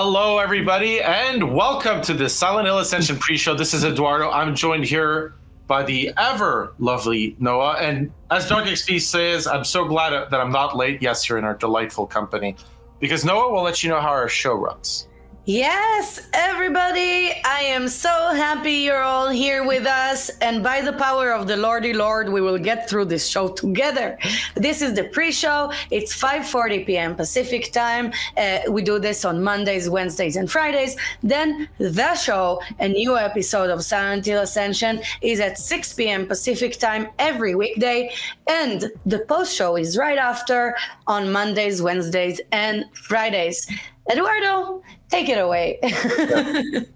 Hello, everybody, and welcome to the Silent Hill Ascension pre-show. This is Eduardo. I'm joined here by the ever lovely Noah. And as Dark XP says, I'm so glad that I'm not late. Yes, you're in our delightful company. Because Noah will let you know how our show runs. Yes, everybody, I am so happy you're all here with us, and by the power of the Lordy Lord, we will get through this show together. This is the pre-show. It's 5:40 p.m. Pacific time. We do this on Mondays, Wednesdays, and Fridays. Then the show, a new episode of Silent Hill Ascension, is at 6 p.m. Pacific time every weekday, and the post-show is right after on Mondays, Wednesdays, and Fridays. Eduardo, take it away. It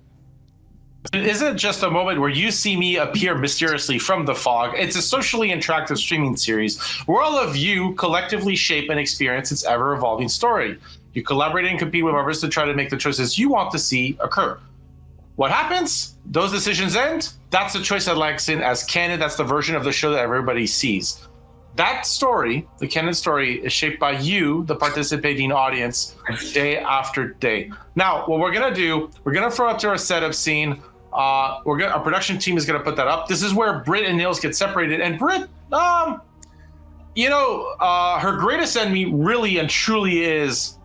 isn't just a moment where you see me appear mysteriously from the fog. It's a socially interactive streaming series where all of you collectively shape and experience its ever-evolving story. You collaborate and compete with others to try to make the choices you want to see occur. What happens? Those decisions end. That's the choice that locks in as canon. That's the version of the show that everybody sees. That story, the canon story, is shaped by you, the participating audience, day after day. Now, what we're going to do, we're going to throw up to our setup scene. Our production team is going to put that up. This is where Britt and Niels get separated. And Britt, her greatest enemy really and truly is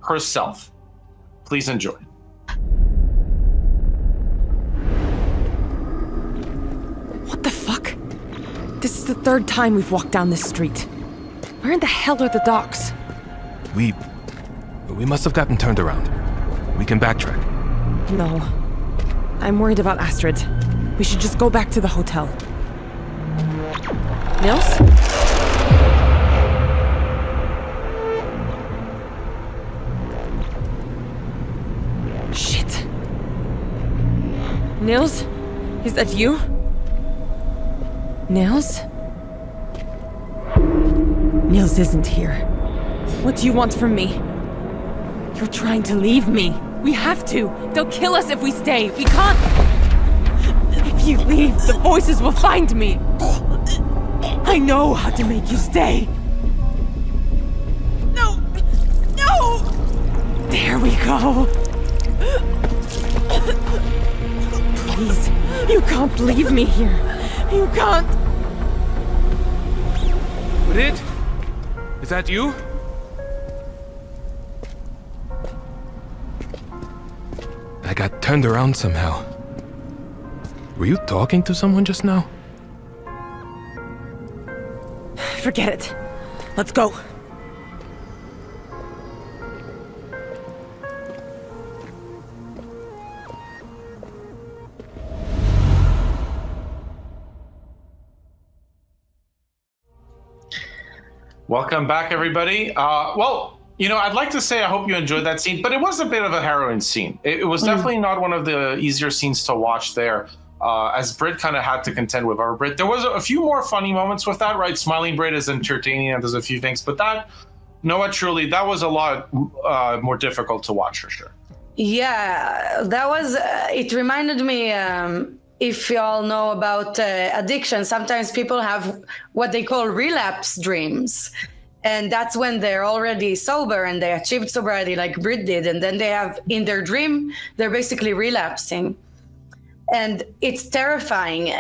herself. Please enjoy. What the fuck? This is the third time we've walked down this street. Where in the hell are the docks? We must have gotten turned around. We can backtrack. No. I'm worried about Astrid. We should just go back to the hotel. Nils? Shit. Nils? Is that you? Nils? Nils isn't here. What do you want from me? You're trying to leave me. We have to. They'll kill us if we stay. We can't. If you leave, the voices will find me. I know how to make you stay. No! No! There we go. Please, you can't leave me here. You can't. Britt? Is that you? I got turned around somehow. Were you talking to someone just now? Forget it. Let's go. Welcome back, everybody. I'd like to say I hope you enjoyed that scene, but it was a bit of a harrowing scene. It was definitely not one of the easier scenes to watch there, as Britt kind of had to contend with our Britt. There was a few more funny moments with that, right? Smiling Britt is entertaining and there's a few things, but that was a lot more difficult to watch for sure. Yeah, that was, it reminded me, if you all know about addiction, sometimes people have what they call relapse dreams. And that's when they're already sober and they achieved sobriety like Britt did. And then they have, in their dream, they're basically relapsing. And it's terrifying.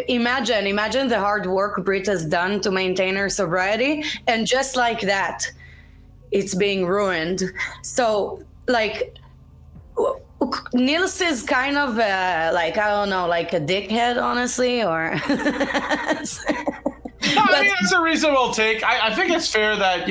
Imagine the hard work Britt has done to maintain her sobriety. And just like that, it's being ruined. So, Nils is kind of a dickhead, honestly, or... That's a reasonable take. I think it's fair that,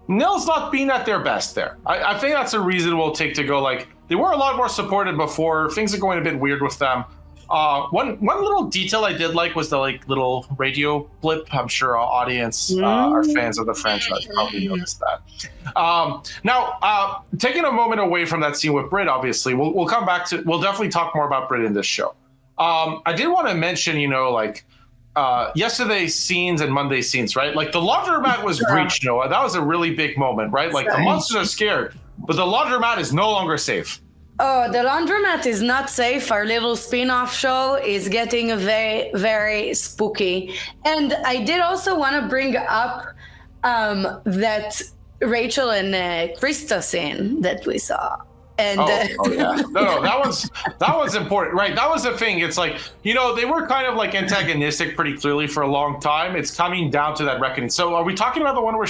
Nils not being at their best there. I think that's a reasonable take to go, they were a lot more supported before. Things are going a bit weird with them. One little detail I did like was the little radio blip. I'm sure our audience are fans of the franchise probably noticed that. Now, taking a moment away from that scene with Britt, obviously, we'll come back to. We'll definitely talk more about Britt in this show. I did want to mention, yesterday's scenes and Monday's scenes, right? The laundromat was breached, Noah. That was a really big moment, right? The monsters are scared, but the laundromat is no longer safe. Oh, the laundromat is not safe. Our little spin-off show is getting very, very spooky. And I did also want to bring up that Rachel and Krista scene that we saw. And yeah. No, that was important, right? That was the thing. It's like, you know, they were kind of like antagonistic pretty clearly for a long time. It's coming down to that reckoning. So are we talking about the one where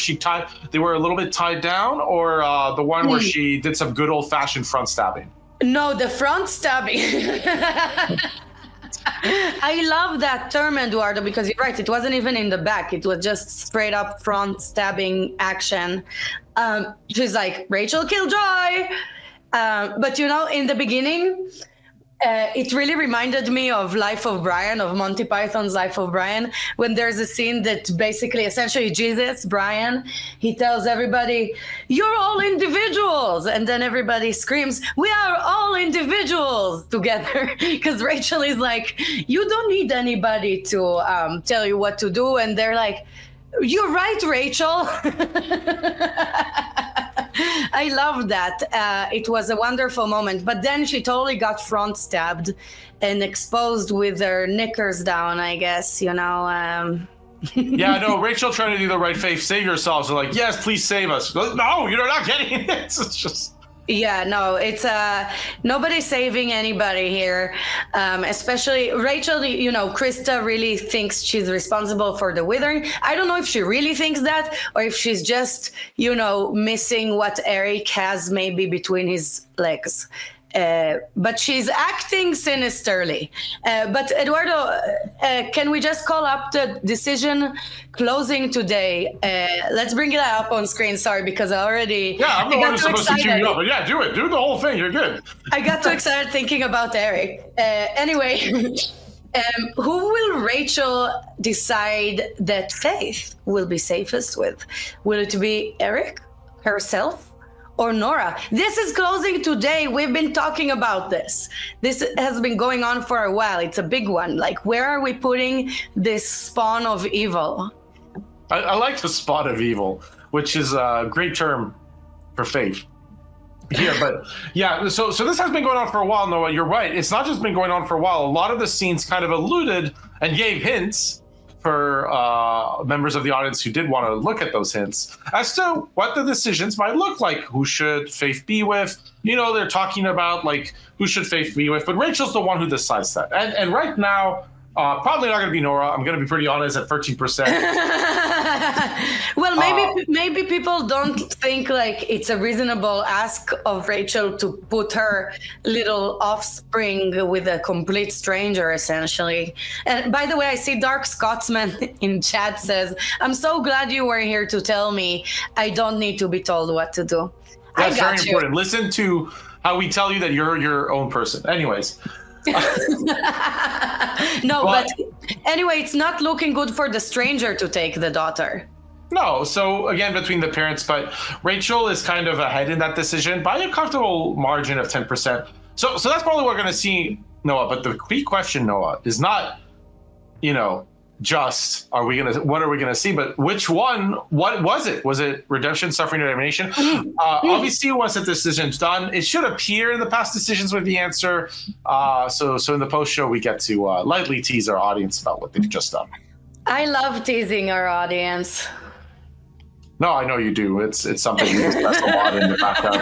they were a little bit tied down, or the one where she did some good old fashioned front stabbing? No, the front stabbing. I love that term, Eduardo, because you're right. It wasn't even in the back. It was just straight up front stabbing action. She's like, Rachel Killjoy. But, you know, in the beginning, it really reminded me of Life of Brian, of Monty Python's Life of Brian, when there's a scene that basically, essentially, Jesus, Brian, he tells everybody, you're all individuals. And then everybody screams, we are all individuals together. Because Rachel is like, you don't need anybody to tell you what to do. And they're like, you're right, Rachel. I love that. It was a wonderful moment. But then she totally got front stabbed and exposed with her knickers down, I guess, you know. Yeah, no, Rachel trying to do the right faith, save yourselves. They're like, yes, please save us. No, you're not getting it. It's just... Yeah, no, it's nobody's saving anybody here. Especially Rachel, you know, Krista really thinks she's responsible for the withering. I don't know if she really thinks that, or if she's just, you know, missing what Eric has maybe between his legs. But she's acting sinisterly. But Eduardo, can we just call up the decision closing today? Let's bring it up on screen. Sorry, because I already... Yeah, I'm the one who's supposed to cue you up. But yeah, do it. Do the whole thing. You're good. I got too excited thinking about Eric. Anyway, who will Rachel decide that Faith will be safest with? Will it be Eric, herself, or Nora? This is closing today. We've been talking about this. This has been going on for a while. It's a big one. Like, where are we putting this spawn of evil? I like the spawn of evil, which is a great term for Faith. Here, but yeah, so this has been going on for a while, Noah. You're right. It's not just been going on for a while. A lot of the scenes kind of alluded and gave hints for members of the audience who did want to look at those hints as to what the decisions might look like. Who should Faith be with? You know, they're talking about like who should Faith be with, but Rachel's the one who decides that. And right now, probably not going to be Nora. I'm going to be pretty honest at 13%. Well, maybe people don't think like it's a reasonable ask of Rachel to put her little offspring with a complete stranger, essentially. And by the way, I see Dark Scotsman in chat says, I'm so glad you were here to tell me I don't need to be told what to do. That's very important. Listen to how we tell you that you're your own person. Anyways. No, but anyway, it's not looking good for the stranger to take the daughter. No, so again, between the parents, but Rachel is kind of ahead in that decision by a comfortable margin of 10%. So that's probably what we're going to see, Noah. But the key question, Noah, is not, you know, just what are we going to see, but which one? What was it? Was it redemption, suffering, or damnation? Obviously, once the decision's done, it should appear in the past decisions with the answer. So in the post show, we get to lightly tease our audience about what they've just done. I love teasing our audience. No, I know you do. It's something we discuss a lot in the background.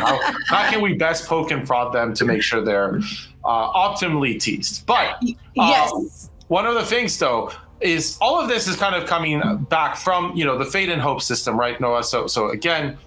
How can we best poke and prod them to make sure they're optimally teased? But yes, one of the things though is all of this is kind of coming back from, you know, the Fate and Hope system, right, Noah? So again,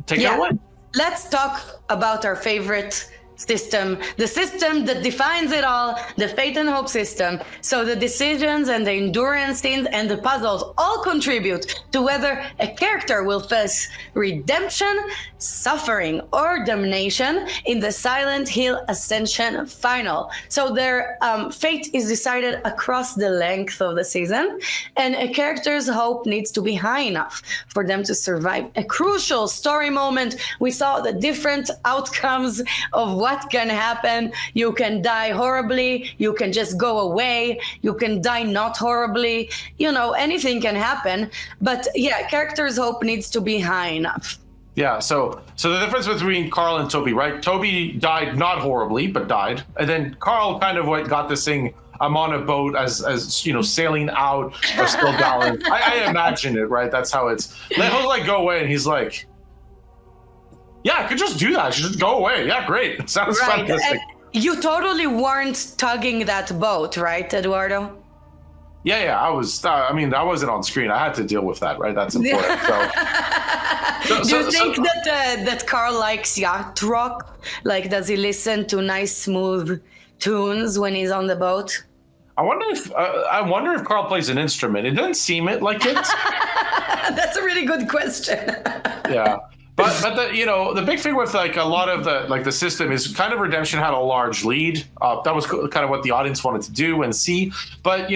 take it away. Let's talk about our favorite system, the system that defines it all, the Fate and Hope system. So the decisions and the endurance scenes and the puzzles all contribute to whether a character will face redemption, suffering, or damnation in the Silent Hill Ascension final. So their fate is decided across the length of the season, and a character's hope needs to be high enough for them to survive a crucial story moment. We saw the different outcomes of what can happen. You can die horribly, you can just go away, you can die not horribly, you know, anything can happen. But yeah, character's hope needs to be high enough. Yeah, so the difference between Carl and Toby, right? Toby died not horribly, but died. And then Carl kind of got this thing I'm on a boat as you know, sailing out of Still Dowling. I imagine it, right? That's how it's. He'll like go away, and he's like, "Yeah, I could just do that. I should just go away. Yeah, great. Sounds fantastic." And you totally weren't tugging that boat, right, Eduardo? Yeah, I was. I mean, I wasn't on screen. I had to deal with that, right? That's important. Do you think that Carl likes yacht rock? Like, does he listen to nice, smooth tunes when he's on the boat? I wonder if Carl plays an instrument. It doesn't seem like it. That's a really good question. Yeah. But the big thing with like a lot of the system is kind of Redemption had a large lead. That was kind of what the audience wanted to do and see. But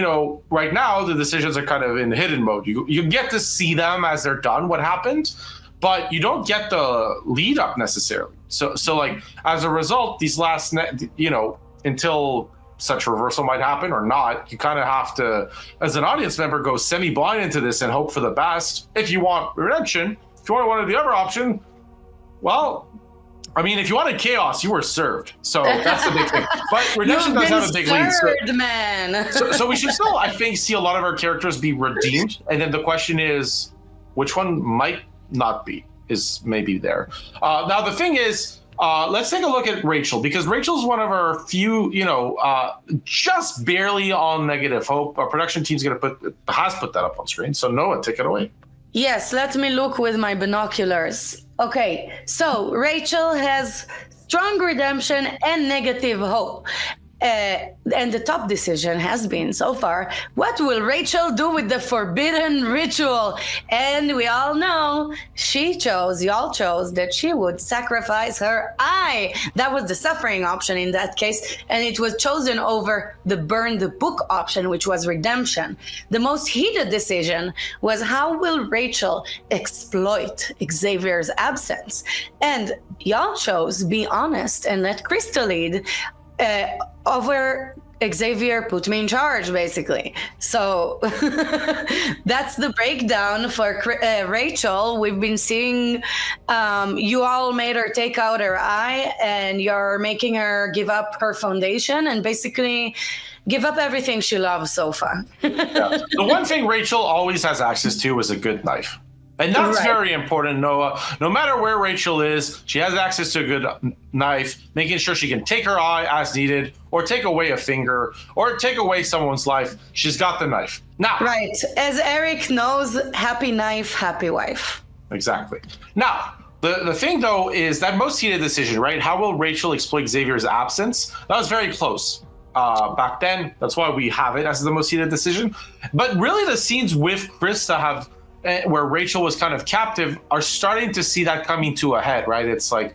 right now the decisions are kind of in hidden mode. You get to see them as they're done, what happened, but you don't get the lead up necessarily. So like as a result, these last until such reversal might happen or not, you kind of have to, as an audience member, go semi-blind into this and hope for the best. If you want Redemption. If you want one of the other option, well, I mean, if you wanted chaos, you were served. So that's the big thing. But Redemption does have a big lead. So we should still, I think, see a lot of our characters be redeemed. And then the question is, which one might not be, is maybe there. Now, the thing is, let's take a look at Rachel, because Rachel's one of our few, just barely on negative hope. Our production team's has put that up on screen. So Noah, take it away. Yes, let me look with my binoculars. Okay, so Rachel has strong redemption and negative hope. And the top decision has been so far, what will Rachel do with the forbidden ritual? And we all know y'all chose that she would sacrifice her eye. That was the suffering option in that case. And it was chosen over the burn the book option, which was redemption. The most heated decision was how will Rachel exploit Xavier's absence? And y'all chose be honest and let Crystal lead. Over Xavier put me in charge, basically. So that's the breakdown for Rachel. We've been seeing you all made her take out her eye, and you're making her give up her foundation and basically give up everything she loves so far. Yeah. The one thing Rachel always has access to is a good knife. And that's very important, Noah. No matter where Rachel is, she has access to a good knife, making sure she can take her eye as needed, or take away a finger, or take away someone's life. She's got the knife. Now, right. As Eric knows, happy knife, happy wife. Exactly. Now, the thing, though, is that most heated decision, right? How will Rachel exploit Xavier's absence? That was very close. Back then, that's why we have it as the most heated decision. But really, the scenes with Krista have... where Rachel was kind of captive, are starting to see that coming to a head, right? It's like,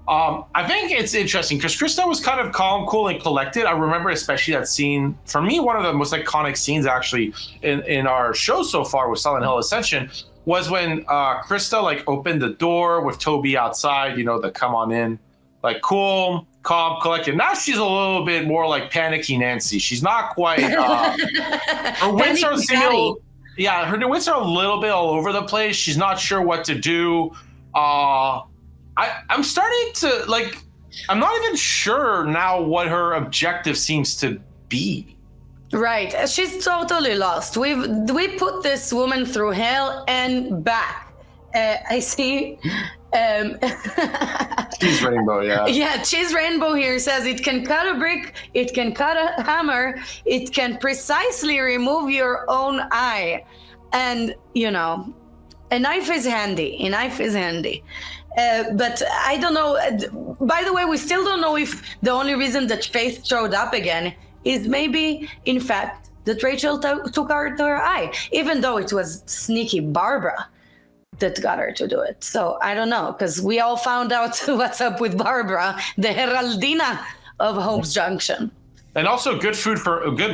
I think it's interesting because Krista was kind of calm, cool, and collected. I remember especially that scene, for me, one of the most iconic scenes actually in our show so far with Silent Hill Ascension was when Krista like opened the door with Toby outside, the come on in, like cool, calm, collected. Now she's a little bit more like panicky Nancy. She's not quite, her wits are similar. Yeah, her wits are a little bit all over the place. She's not sure what to do. I'm starting to, I'm not even sure now what her objective seems to be. Right. She's totally lost. We put this woman through hell and back. I see... Cheese Rainbow, yeah. Yeah, Cheese Rainbow here says it can cut a brick, it can cut a hammer, it can precisely remove your own eye. And, a knife is handy. But I don't know. By the way, we still don't know if the only reason that Faith showed up again is maybe, in fact, that Rachel took out her eye, even though it was sneaky Barbara that got her to do it. So I don't know, because we all found out what's up with Barbara, the Heraldina of Hope's Junction. And also good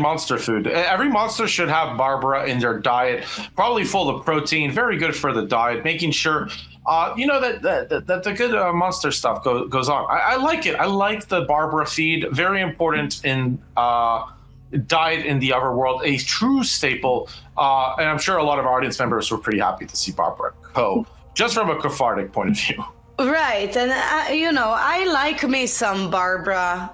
monster food. Every monster should have Barbara in their diet, probably full of protein, very good for the diet, making sure, that the good monster stuff goes on. I like it. I like the Barbara feed. Very important in diet in the other world, a true staple. And I'm sure a lot of our audience members were pretty happy to see Barbara go, just from a cathartic point of view. Right. And, I like me some Barbara.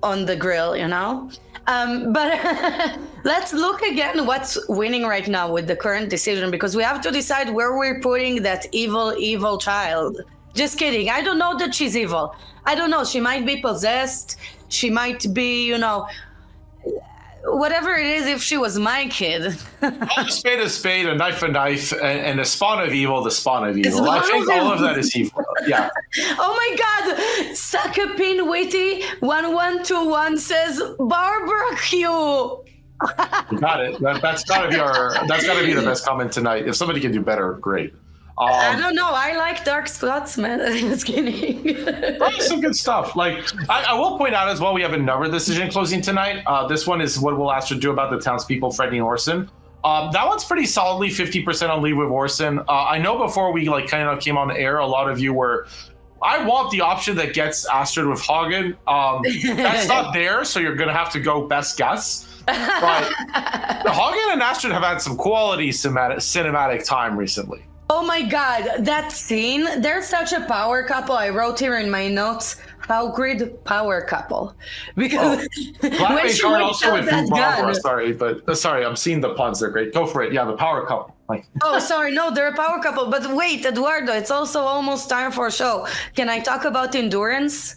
on the grill, you know? But let's look again what's winning right now with the current decision, because we have to decide where we're putting that evil child. Just kidding. I don't know that she's evil. I don't know. She might be possessed. She might be, you know, whatever it is, if she was my kid. A spade, a knife, and a spawn of evil, the spawn of evil. I think all of that is evil. Yeah. Oh my God! Sakapin Witty 1121 says barbecue. You got it. That's gotta be the best comment tonight. If somebody can do better, great. I don't know. I like dark spots, man. Just kidding. Probably some good stuff. Like I will point out as well, we have another decision closing tonight. This one is what we'll ask to do about the townspeople threatening Orson. That one's pretty solidly 50% on leave with Orson. I know before we like kind of came on the air, a lot of you were. I want the option that gets Astrid with Hagen. That's not there, so you're gonna have to go best guess. But Hagen and Astrid have had some quality cinematic time recently. Oh my God, that scene, they're such a power couple. I wrote here in my notes, how great power couple. Because when she also with that Barbara, gun. sorry, I'm seeing the puns, they're great. Go for it. Yeah, the power couple. Like, oh, sorry, no, they're a power couple. But wait, Eduardo, it's also almost time for a show. Can I talk about endurance?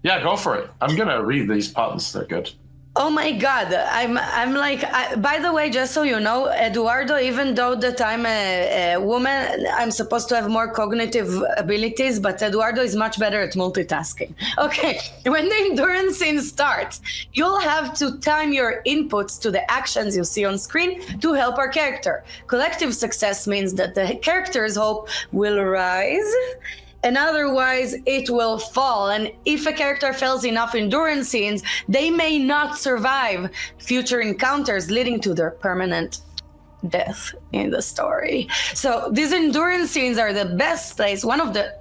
yeah, go for it. I'm gonna read these puns. They're good. Oh my God, I'm like, by the way, just so you know, Eduardo, even though that I'm a woman, I'm supposed to have more cognitive abilities, but Eduardo is much better at multitasking. Okay, when the endurance scene starts, you'll have to time your inputs to the actions you see on screen to help our character. Collective success means that the character's hope will rise, and otherwise it will fall. And if a character fails enough endurance scenes, they may not survive future encounters, leading to their permanent death in the story. So these endurance scenes are the best place, one of the,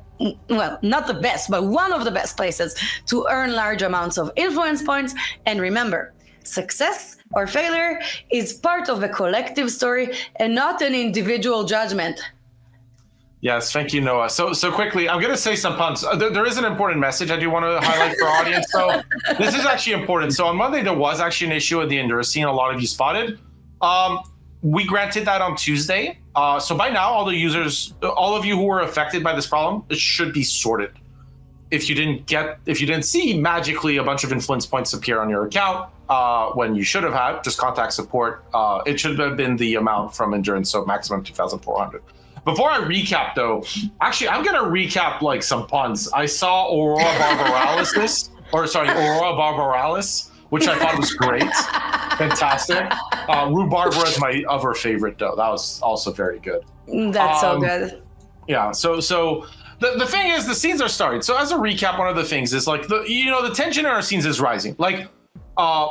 well, not the best, but one of the best places to earn large amounts of influence points. And remember, success or failure is part of a collective story and not an individual judgment. Yes, thank you, Noah. So quickly, I'm going to say some puns. There is an important message I do want to highlight for our audience. So this is actually important. So on Monday, there was actually an issue with the endurance scene. A lot of you spotted. We granted that on Tuesday. So by now, all the users, all of you who were affected by this problem, it should be sorted. If you didn't see magically a bunch of influence points appear on your account when you should have had, just contact support. It should have been the amount from endurance, so maximum 2,400. Before I recap, though, actually, I'm going to recap like some puns. I saw Aurora Barboralis, which I thought was great. Fantastic. Rue Barbara is my other favorite, though. That was also very good. That's so good. Yeah, so the thing is, the scenes are starting. So as a recap, one of the things is like, the tension in our scenes is rising. Like,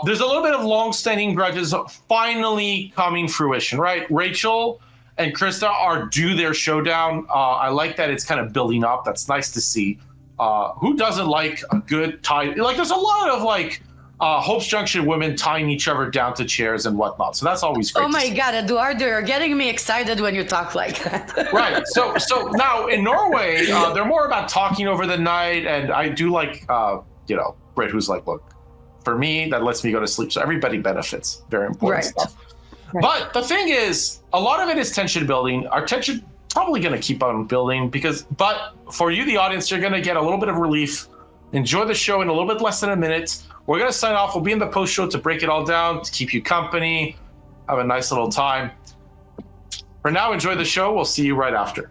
there's a little bit of long-standing grudges finally coming fruition, right? Rachel and Krista are due their showdown. I like that it's kind of building up. That's nice to see. Who doesn't like a good tie? Like, there's a lot of like Hope's Junction women tying each other down to chairs and whatnot. So that's always great. Oh my God, Eduardo, you're getting me excited when you talk like that. Right. So now in Norway, they're more about talking over the night, and I do like Britt, who's like, look, for me, that lets me go to sleep. So everybody benefits. Very important stuff. Right. But the thing is, a lot of it is tension building. Our tension probably going to keep on building but for you, the audience, you're going to get a little bit of relief. Enjoy the show in a little bit less than a minute. We're going to sign off. We'll be in the post show to break it all down, to keep you company, have a nice little time. For now, enjoy the show. We'll see you right after.